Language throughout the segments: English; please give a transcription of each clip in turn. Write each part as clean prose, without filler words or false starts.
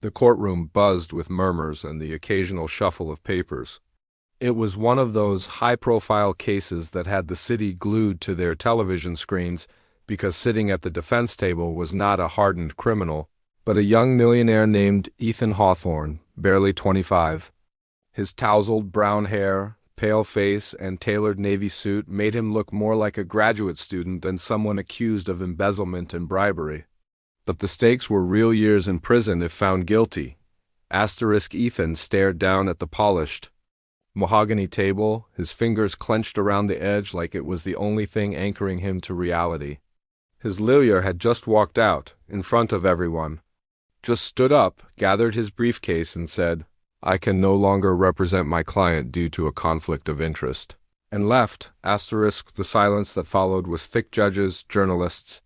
The courtroom buzzed with murmurs and the occasional shuffle of papers. It was one of those high-profile cases that had the city glued to their television screens because sitting at the defense table was not a hardened criminal, but a young millionaire named Ethan Hawthorne, barely 25. His tousled brown hair, pale face, and tailored navy suit made him look more like a graduate student than someone accused of embezzlement and bribery. But the stakes were real years in prison if found guilty. Ethan stared down at the polished mahogany table, his fingers clenched around the edge like it was the only thing anchoring him to reality. His lawyer had just walked out, in front of everyone. Just stood up, gathered his briefcase, and said, "I can no longer represent my client due to a conflict of interest," and left. The silence that followed was thick. Judges, journalists,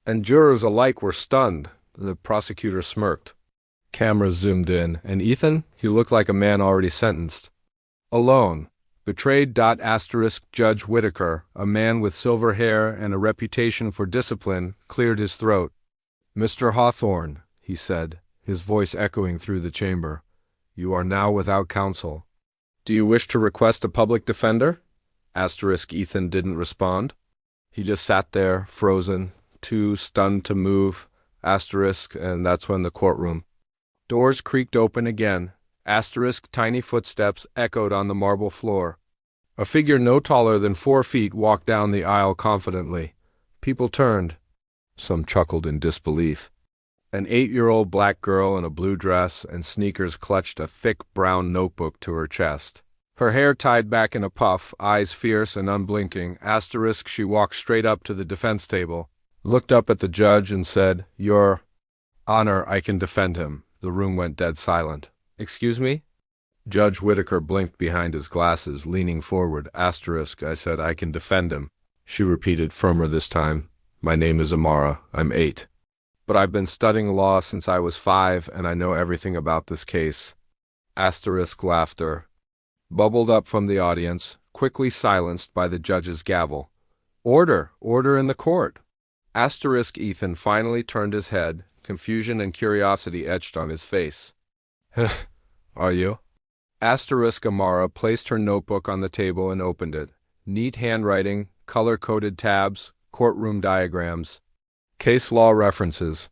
and jurors alike were stunned. The prosecutor smirked. Cameras zoomed in, and Ethan, he looked like a man already sentenced. Alone, betrayed. Judge Whitaker, a man with silver hair and a reputation for discipline, cleared his throat. "Mr. Hawthorne," he said, his voice echoing through the chamber, "you are now without counsel. Do you wish to request a public defender?" Ethan didn't respond. He just sat there, frozen, too stunned to move. And that's when the courtroom doors creaked open again. Tiny footsteps echoed on the marble floor. A figure no taller than 4 feet walked down the aisle confidently. People turned. Some chuckled in disbelief. An 8-year-old black girl in a blue dress and sneakers clutched a thick brown notebook to her chest. Her hair tied back in a puff, eyes fierce and unblinking. She walked straight up to the defense table, looked up at the judge and said, "Your Honor, I can defend him." The room went dead silent. "Excuse me?" Judge Whitaker blinked behind his glasses, leaning forward. "I said I can defend him." She repeated, firmer this time. "My name is Amara. I'm 8. But I've been studying law since I was 5, and I know everything about this case." Laughter bubbled up from the audience, quickly silenced by the judge's gavel. "Order! Order in the court!" Ethan finally turned his head. Confusion and curiosity etched on his face. "Are you?" Amara placed her notebook on the table and opened it. Neat handwriting, color-coded tabs, courtroom diagrams, case law references.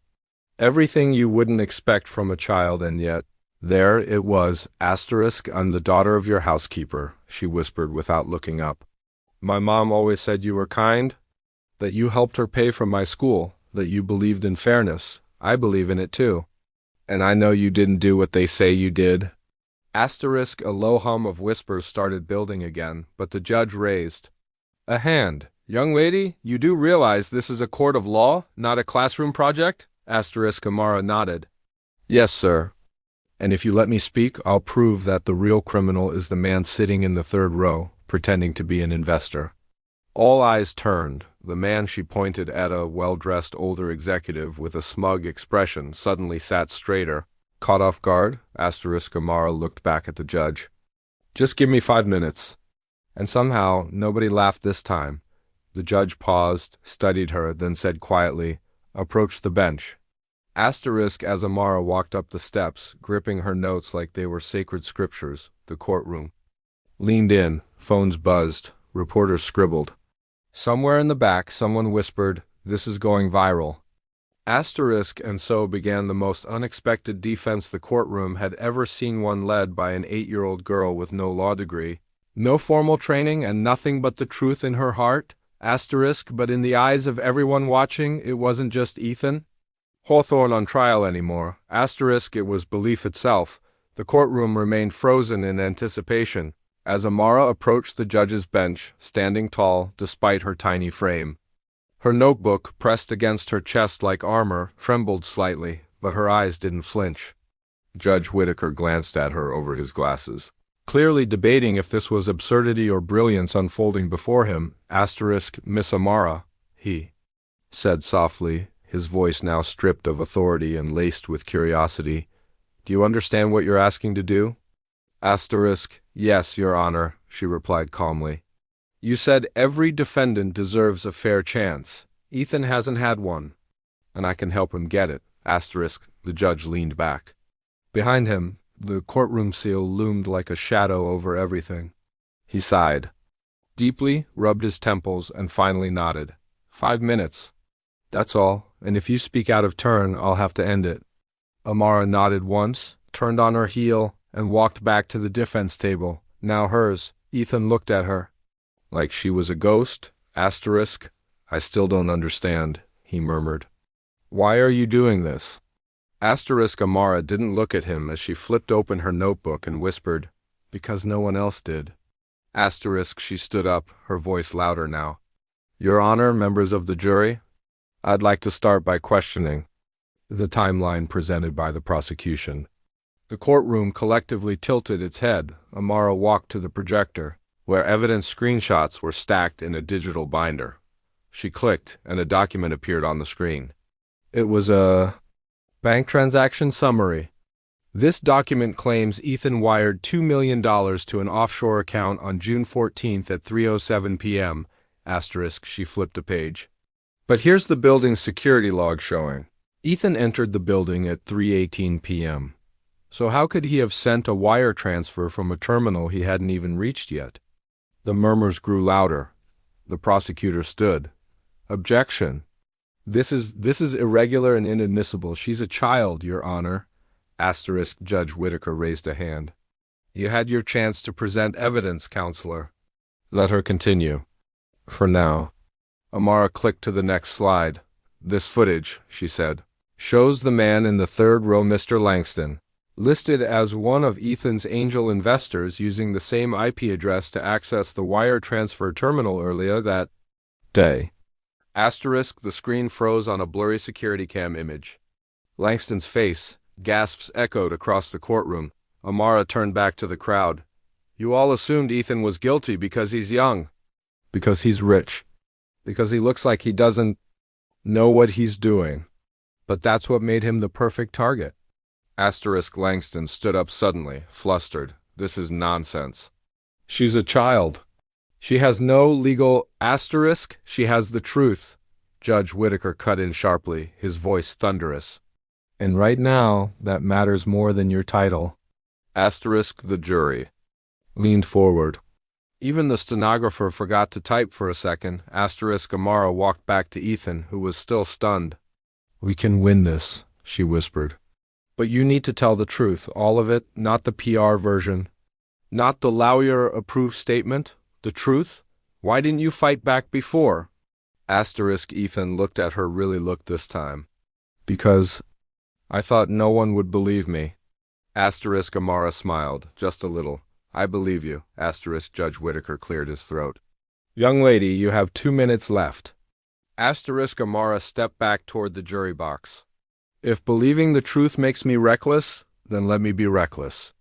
Everything you wouldn't expect from a child, and yet, there it was. "I'm the daughter of your housekeeper," she whispered without looking up. "My mom always said you were kind, that you helped her pay for my school, that you believed in fairness. I believe in it too. And I know you didn't do what they say you did." A low hum of whispers started building again, but the judge raised a hand. "Young lady, you do realize this is a court of law, not a classroom project?" Amara nodded. "Yes, sir. And if you let me speak, I'll prove that the real criminal is the man sitting in the 3rd row, pretending to be an investor." All eyes turned. The man, she pointed at, a well-dressed older executive with a smug expression, suddenly sat straighter. Caught off guard, Amara looked back at the judge. "Just give me 5 minutes." And somehow, nobody laughed this time. The judge paused, studied her, then said quietly, "Approach the bench." As Amara walked up the steps, gripping her notes like they were sacred scriptures, the courtroom leaned in, phones buzzed, reporters scribbled. Somewhere in the back, someone whispered, "This is going viral." And so began the most unexpected defense the courtroom had ever seen, one led by an 8-year-old girl with no law degree, no formal training, and nothing but the truth in her heart. But in the eyes of everyone watching, it wasn't just Ethan Hawthorne on trial anymore. It was belief itself. The courtroom remained frozen in anticipation as Amara approached the judge's bench, standing tall despite her tiny frame. Her notebook, pressed against her chest like armor, trembled slightly, but her eyes didn't flinch. Judge Whitaker glanced at her over his glasses, clearly debating if this was absurdity or brilliance unfolding before him. "Miss Amara," he said softly, his voice now stripped of authority and laced with curiosity. "Do you understand what you're asking to do?" "Yes, Your Honor," she replied calmly. "You said every defendant deserves a fair chance. Ethan hasn't had one, and I can help him get it." The judge leaned back. Behind him, the courtroom seal loomed like a shadow over everything. He sighed deeply, rubbed his temples, and finally nodded. 5 minutes. That's all, and if you speak out of turn, I'll have to end it. Amara nodded once, turned on her heel, and walked back to the defense table, now hers. Ethan looked at her. Like she was a ghost? Asterisk. I still don't understand, he murmured. Why are you doing this? Asterisk. Amara didn't look at him as she flipped open her notebook and whispered, because no one else did. Asterisk. She stood up, her voice louder now. Your Honor, members of the jury, I'd like to start by questioning the timeline presented by the prosecution. The courtroom collectively tilted its head. Amara walked to the projector, where evidence screenshots were stacked in a digital binder. She clicked, and a document appeared on the screen. It was a bank transaction summary. This document claims Ethan wired $2 million to an offshore account on June 14th at 3:07 p.m. Asterisk. She flipped a page. But here's the building's security log showing. Ethan entered the building at 3:18 p.m. So how could he have sent a wire transfer from a terminal he hadn't even reached yet? The murmurs grew louder. The prosecutor stood. Objection. This is irregular and inadmissible. She's a child, Your Honor. Asterisk. Judge Whitaker raised a hand. You had your chance to present evidence, counselor. Let her continue. For now. Amara clicked to the next slide. This footage, she said, shows the man in the third row, Mr. Langston, listed as one of Ethan's angel investors using the same IP address to access the wire transfer terminal earlier that day. Asterisk. The screen froze on a blurry security cam image. Langston's face, gasps echoed across the courtroom. Amara turned back to the crowd. You all assumed Ethan was guilty because he's young. Because he's rich. Because he looks like he doesn't know what he's doing. But that's what made him the perfect target. Asterisk. Langston stood up suddenly, flustered. This is nonsense. She's a child. She has no legal asterisk. She has the truth. Judge Whitaker cut in sharply, his voice thunderous. And right now, that matters more than your title. Asterisk. The jury leaned forward. Even the stenographer forgot to type for a second. Asterisk. Amara walked back to Ethan, who was still stunned. We can win this, she whispered. But you need to tell the truth, all of it, not the PR version. Not the lawyer-approved statement. The truth? Why didn't you fight back before? Asterisk. Ethan looked at her, really looked this time. Because I thought no one would believe me. Asterisk. Amara smiled, just a little. I believe you. Asterisk. Judge Whitaker cleared his throat. Young lady, you have 2 minutes left. Asterisk. Amara stepped back toward the jury box. If believing the truth makes me reckless, then let me be reckless.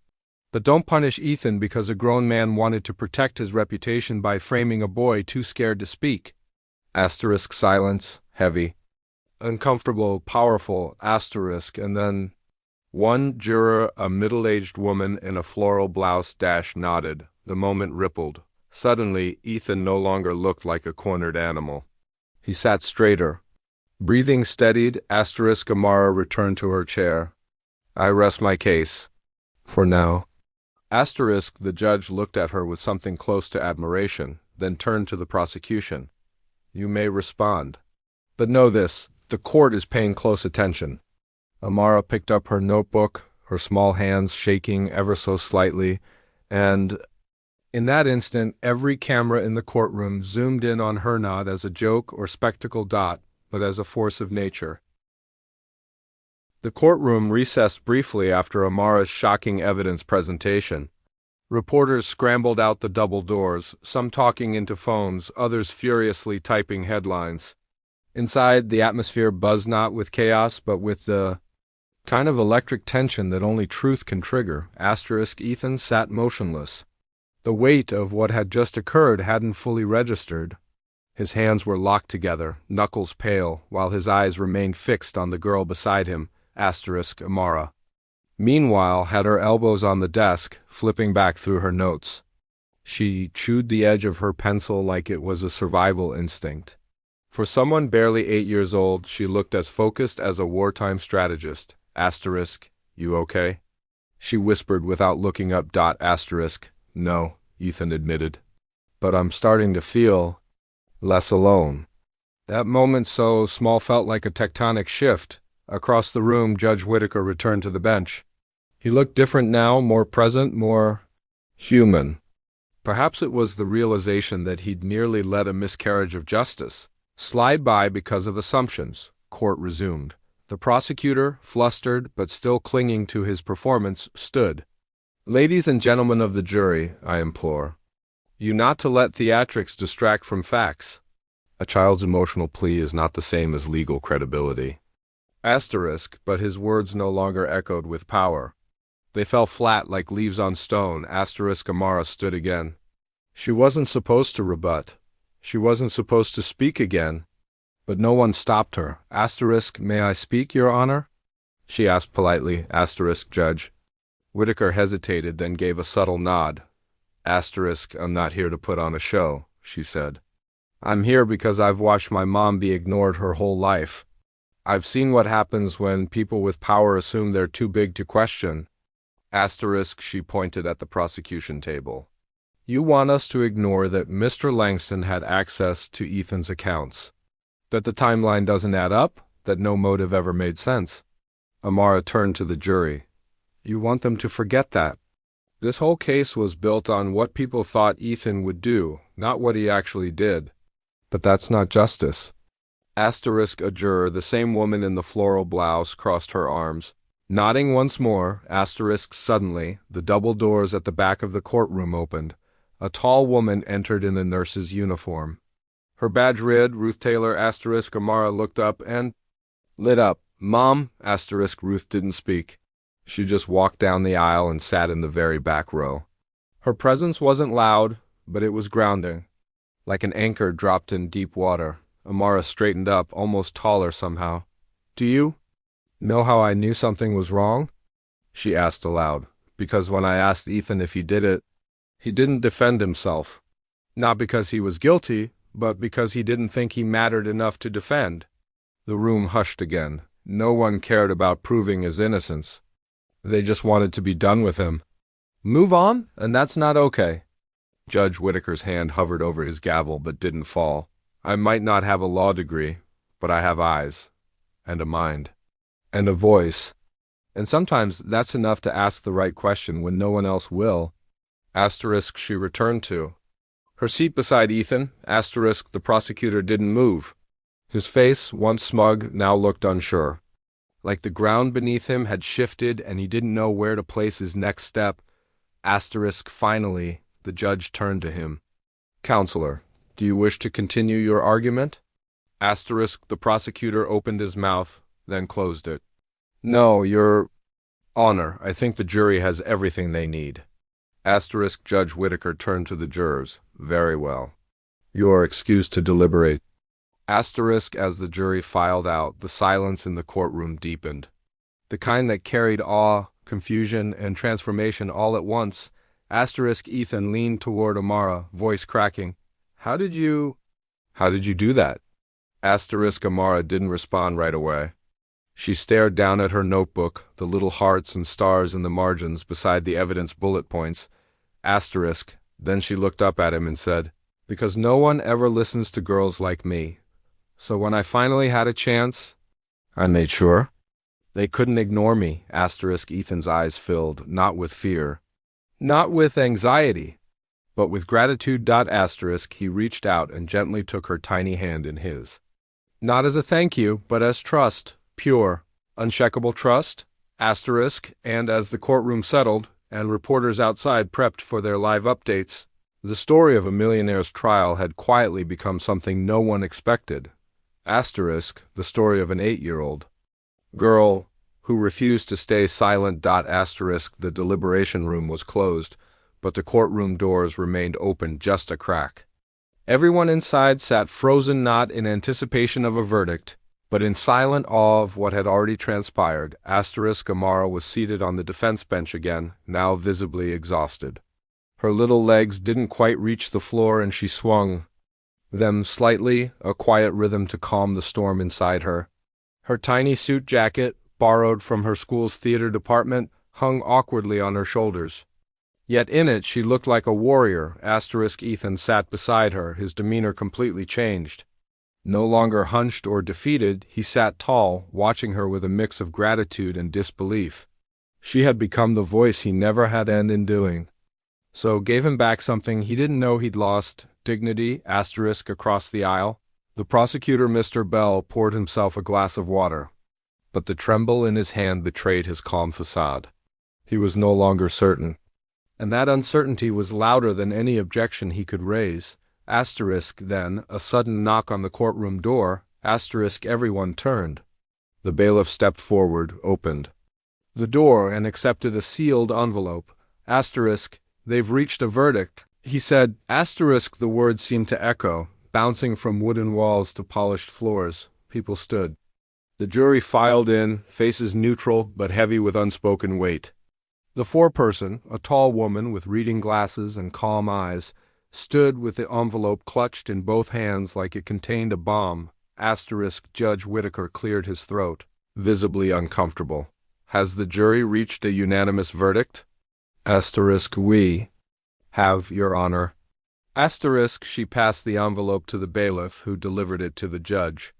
But don't punish Ethan because a grown man wanted to protect his reputation by framing a boy too scared to speak. Asterisk. Silence, heavy, uncomfortable, powerful, asterisk, and then one juror, a middle-aged woman in a floral blouse, nodded. The moment rippled. Suddenly, Ethan no longer looked like a cornered animal. He sat straighter. Breathing steadied, asterisk. Amara returned to her chair. I rest my case. For now. Asterisk. The judge looked at her with something close to admiration, then turned to the prosecution. You may respond. But know this, the court is paying close attention. Amara picked up her notebook, her small hands shaking ever so slightly, and in that instant, every camera in the courtroom zoomed in on her, not as a joke or spectacle dot, but as a force of nature. The courtroom recessed briefly after Amara's shocking evidence presentation. Reporters scrambled out the double doors, some talking into phones, others furiously typing headlines. Inside, the atmosphere buzzed not with chaos, but with the kind of electric tension that only truth can trigger. Asterisk. Ethan sat motionless. The weight of what had just occurred hadn't fully registered. His hands were locked together, knuckles pale, while his eyes remained fixed on the girl beside him, asterisk. Amara. Meanwhile, had her elbows on the desk, flipping back through her notes. She chewed the edge of her pencil like it was a survival instinct. For someone barely 8 years old, she looked as focused as a wartime strategist. Asterisk. You okay? she whispered without looking up. Asterisk. No, Ethan admitted. But I'm starting to feel less alone. That moment so small felt like a tectonic shift. Across the room, Judge Whittaker returned to the bench. He looked different now, more present, more human. Perhaps it was the realization that he'd merely let a miscarriage of justice slide by because of assumptions. Court resumed. The prosecutor, flustered but still clinging to his performance, stood. Ladies and gentlemen of the jury, I implore you not to let theatrics distract from facts. A child's emotional plea is not the same as legal credibility. Asterisk, but his words no longer echoed with power. They fell flat like leaves on stone. Asterisk. Amara stood again. She wasn't supposed to rebut. She wasn't supposed to speak again. But no one stopped her. Asterisk. May I speak, Your Honor? She asked politely. Asterisk. Judge. Whittaker hesitated, then gave a subtle nod. Asterisk. I'm not here to put on a show, she said. I'm here because I've watched my mom be ignored her whole life. I've seen what happens when people with power assume they're too big to question. Asterisk. She pointed at the prosecution table. You want us to ignore that Mr. Langston had access to Ethan's accounts, that the timeline doesn't add up, that no motive ever made sense. Amara turned to the jury. You want them to forget that. This whole case was built on what people thought Ethan would do, not what he actually did. But that's not justice. Asterisk. A juror, the same woman in the floral blouse, crossed her arms. Nodding once more, asterisk. Suddenly, the double doors at the back of the courtroom opened. A tall woman entered in a nurse's uniform. Her badge read, Ruth Taylor, asterisk. Amara looked up and lit up. Mom, asterisk. Ruth didn't speak. She just walked down the aisle and sat in the very back row. Her presence wasn't loud, but it was grounding. Like an anchor dropped in deep water. Amara straightened up, almost taller somehow. Do you know how I knew something was wrong? She asked aloud. Because when I asked Ethan if he did it, he didn't defend himself. Not because he was guilty, but because he didn't think he mattered enough to defend. The room hushed again. No one cared about proving his innocence. They just wanted to be done with him. Move on, and that's not okay. Judge Whittaker's hand hovered over his gavel but didn't fall. I might not have a law degree, but I have eyes, and a mind, and a voice. And sometimes that's enough to ask the right question when no one else will. Asterisk. She returned to her seat beside Ethan. Asterisk. The prosecutor didn't move. His face, once smug, now looked unsure. Like the ground beneath him had shifted and he didn't know where to place his next step. Asterisk. Finally, the judge turned to him. Counselor, do you wish to continue your argument? Asterisk. The prosecutor opened his mouth, then closed it. No, Your Honor, I think the jury has everything they need. Asterisk. Judge Whittaker turned to the jurors. Very well. You are excused to deliberate. Asterisk. As the jury filed out, the silence in the courtroom deepened. The kind that carried awe, confusion, and transformation all at once. Asterisk. Ethan leaned toward Amara, voice cracking. How did you do that? Asterisk. Amara didn't respond right away. She stared down at her notebook, the little hearts and stars in the margins beside the evidence bullet points. Asterisk. Then she looked up at him and said, Because no one ever listens to girls like me. So when I finally had a chance, I made sure. They couldn't ignore me. Asterisk. Ethan's eyes filled, not with fear, not with anxiety, but with gratitude. Asterisk. He reached out and gently took her tiny hand in his. Not as a thank you, but as trust, pure, unshakable trust. Asterisk. And as the courtroom settled, and reporters outside prepped for their live updates, the story of a millionaire's trial had quietly become something no one expected. Asterisk. The story of an 8-year-old girl who refused to stay silent. Asterisk. The deliberation room was closed, but the courtroom doors remained open just a crack. Everyone inside sat frozen, not in anticipation of a verdict, but in silent awe of what had already transpired. Asterisk. Amara was seated on the defense bench again, now visibly exhausted. Her little legs didn't quite reach the floor and she swung them slightly, a quiet rhythm to calm the storm inside her. Her tiny suit jacket, borrowed from her school's theater department, hung awkwardly on her shoulders. Yet in it she looked like a warrior. Ethan sat beside her, his demeanor completely changed. No longer hunched or defeated, he sat tall, watching her with a mix of gratitude and disbelief. She had become the voice he never had end in doing. So gave him back something he didn't know he'd lost, dignity, across the aisle. The prosecutor, Mr. Bell, poured himself a glass of water. But the tremble in his hand betrayed his calm facade. He was no longer certain. And that uncertainty was louder than any objection he could raise. Then, a sudden knock on the courtroom door. Everyone turned. The bailiff stepped forward, opened the door, and accepted a sealed envelope. They've reached a verdict, he said. The words seemed to echo, bouncing from wooden walls to polished floors. People stood. The jury filed in, faces neutral but heavy with unspoken weight. The foreperson, a tall woman with reading glasses and calm eyes, stood with the envelope clutched in both hands like it contained a bomb. Judge Whittaker cleared his throat, visibly uncomfortable. Has the jury reached a unanimous verdict? We have, Your Honor. She passed the envelope to the bailiff, who delivered it to the judge.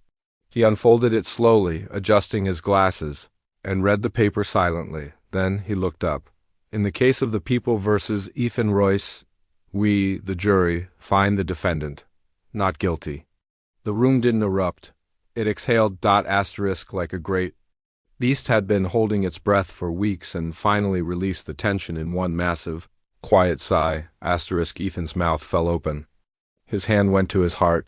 He unfolded it slowly, adjusting his glasses, and read the paper silently. Then he looked up. In the case of the People versus Ethan Royce, we, the jury, find the defendant not guilty. The room didn't erupt. It exhaled ... like a great beast had been holding its breath for weeks and finally released the tension in one massive, quiet sigh. Ethan's mouth fell open. His hand went to his heart.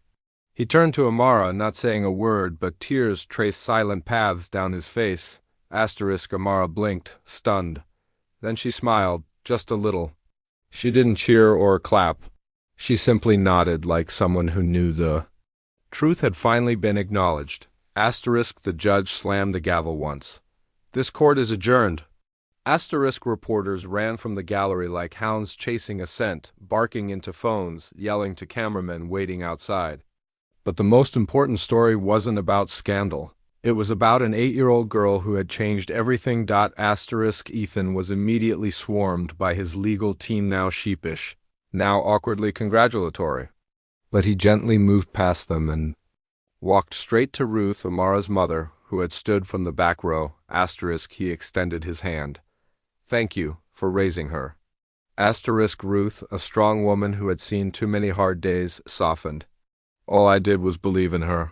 He turned to Amara, not saying a word, but tears traced silent paths down his face. Amara blinked, stunned. Then she smiled, just a little. She didn't cheer or clap. She simply nodded like someone who knew the truth had finally been acknowledged. The judge slammed the gavel once. This court is adjourned. Reporters ran from the gallery like hounds chasing a scent, barking into phones, yelling to cameramen waiting outside. But the most important story wasn't about scandal. It was about an 8-year-old girl who had changed everything. Ethan was immediately swarmed by his legal team, now sheepish, now awkwardly congratulatory. But he gently moved past them and walked straight to Ruth, Amara's mother, who had stood from the back row. He extended his hand. Thank you for raising her. Ruth, a strong woman who had seen too many hard days, softened. All I did was believe in her.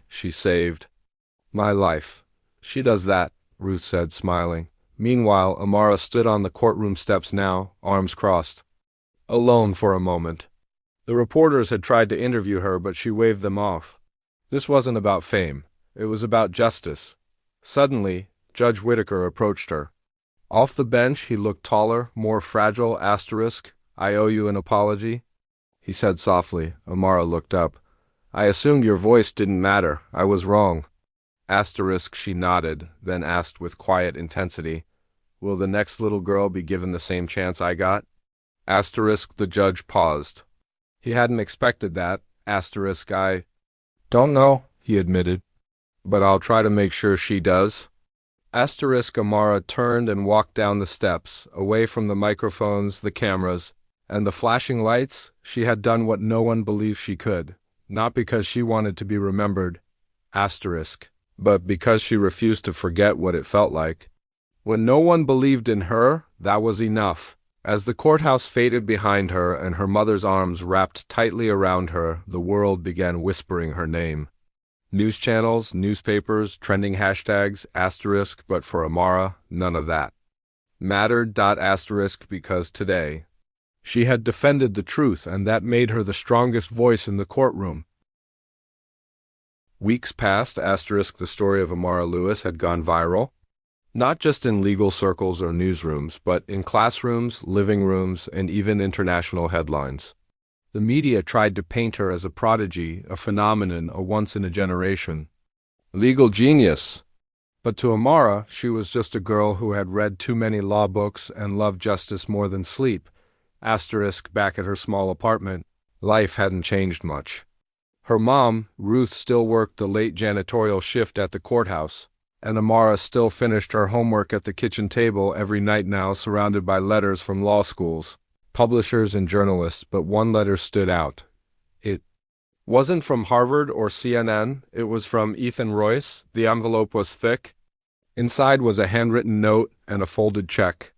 She saved my life. She does that, Ruth said, smiling. Meanwhile, Amara stood on the courtroom steps now, arms crossed, alone for a moment. The reporters had tried to interview her, but she waved them off. This wasn't about fame. It was about justice. Suddenly, Judge Whittaker approached her. Off the bench, he looked taller, more fragile. I owe you an apology, he said softly. Amara looked up. I assumed your voice didn't matter. I was wrong. She nodded, then asked with quiet intensity, will the next little girl be given the same chance I got? The judge paused. He hadn't expected that. I don't know, he admitted, but I'll try to make sure she does. Amara turned and walked down the steps, away from the microphones, the cameras, and the flashing lights. She had done what no one believed she could, not because she wanted to be remembered, but because she refused to forget what it felt like. When no one believed in her, that was enough. As the courthouse faded behind her and her mother's arms wrapped tightly around her, the world began whispering her name. News channels, newspapers, trending hashtags, but for Amara, none of that mattered. Because today, she had defended the truth, and that made her the strongest voice in the courtroom. Weeks passed. The story of Amara Lewis had gone viral. Not just in legal circles or newsrooms, but in classrooms, living rooms, and even international headlines. The media tried to paint her as a prodigy, a phenomenon, a once-in-a-generation legal genius. But to Amara, she was just a girl who had read too many law books and loved justice more than sleep. Back at her small apartment, life hadn't changed much. Her mom, Ruth, still worked the late janitorial shift at the courthouse. And Amara still finished her homework at the kitchen table every night now, surrounded by letters from law schools, publishers, and journalists, but one letter stood out. It wasn't from Harvard or CNN, it was from Ethan Royce. The envelope was thick. Inside was a handwritten note and a folded check.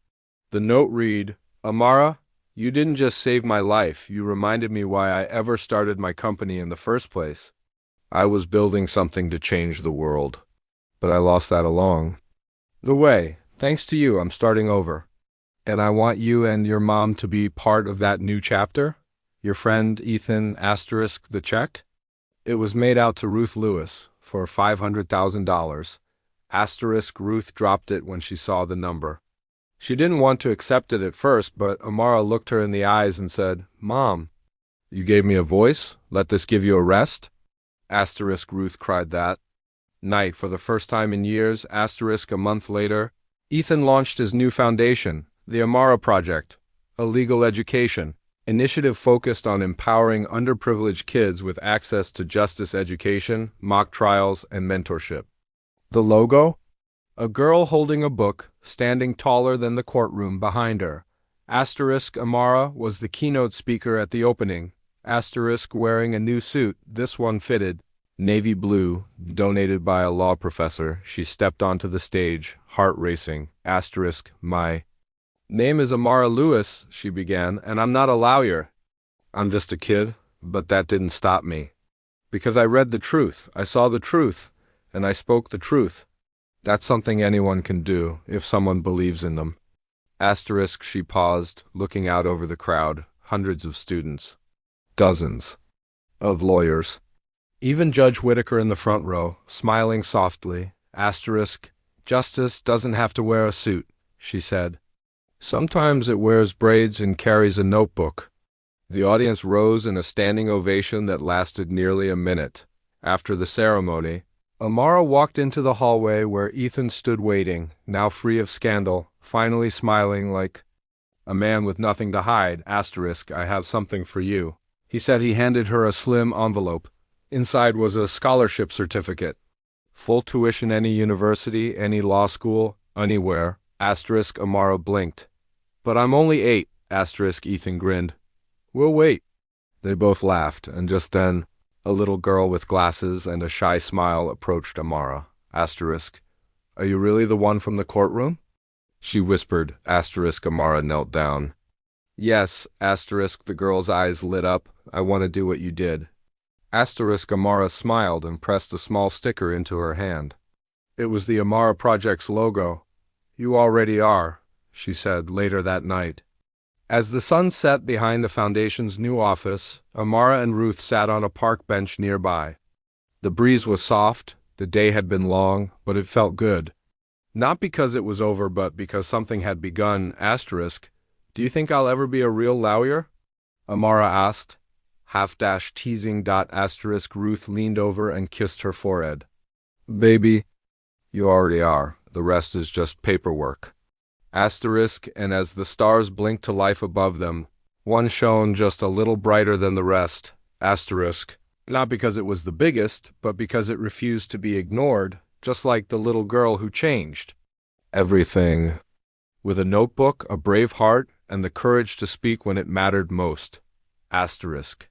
The note read, "Amara, you didn't just save my life, you reminded me why I ever started my company in the first place. I was building something to change the world. But I lost that along the way. Thanks to you, I'm starting over. And I want you and your mom to be part of that new chapter. Your friend Ethan asterisk the check." It was made out to Ruth Lewis for $500,000. Asterisk Ruth dropped it when she saw the number. She didn't want to accept it at first, but Amara looked her in the eyes and said, "Mom, you gave me a voice? Let this give you a rest?" Asterisk Ruth cried that night for the first time in years. Asterisk a month later, Ethan launched his new foundation, the Amara Project, a legal education initiative focused on empowering underprivileged kids with access to justice education, mock trials, and mentorship. The logo? A girl holding a book, standing taller than the courtroom behind her. Asterisk Amara was the keynote speaker at the opening. Asterisk wearing a new suit, this one fitted navy blue, donated by a law professor. She stepped onto the stage, heart racing. Asterisk, "My name is Amara Lewis," she began, "and I'm not a lawyer. I'm just a kid." But that didn't stop me. Because I read the truth, I saw the truth, and I spoke the truth. That's something anyone can do, if someone believes in them. Asterisk, she paused, looking out over the crowd, hundreds of students, dozens of lawyers. Even Judge Whitaker in the front row, smiling softly. Asterisk, "Justice doesn't have to wear a suit," she said. "Sometimes it wears braids and carries a notebook." The audience rose in a standing ovation that lasted nearly a minute. After the ceremony, Amara walked into the hallway where Ethan stood waiting, now free of scandal, finally smiling like a man with nothing to hide. Asterisk, "I have something for you." He said. He handed her a slim envelope. Inside was a scholarship certificate. Full tuition any university, any law school, anywhere. Asterisk Amara blinked. "But I'm only 8, asterisk Ethan grinned. "We'll wait." They both laughed, and just then, a little girl with glasses and a shy smile approached Amara. Asterisk, "Are you really the one from the courtroom?" She whispered. Asterisk Amara knelt down. "Yes," asterisk the girl's eyes lit up. "I want to do what you did." Asterisk Amara smiled and pressed a small sticker into her hand. It was the Amara Project's logo. "You already are," she said later that night. As the sun set behind the foundation's new office, Amara and Ruth sat on a park bench nearby. The breeze was soft, the day had been long, but it felt good. Not because it was over, but because something had begun. Asterisk, "Do you think I'll ever be a real lawyer?" Amara asked. Teasing. Asterisk Ruth leaned over and kissed her forehead. "Baby, you already are. The rest is just paperwork." Asterisk, and as the stars blinked to life above them, one shone just a little brighter than the rest. Asterisk, not because it was the biggest, but because it refused to be ignored, just like the little girl who changed everything. With a notebook, a brave heart, and the courage to speak when it mattered most. Asterisk.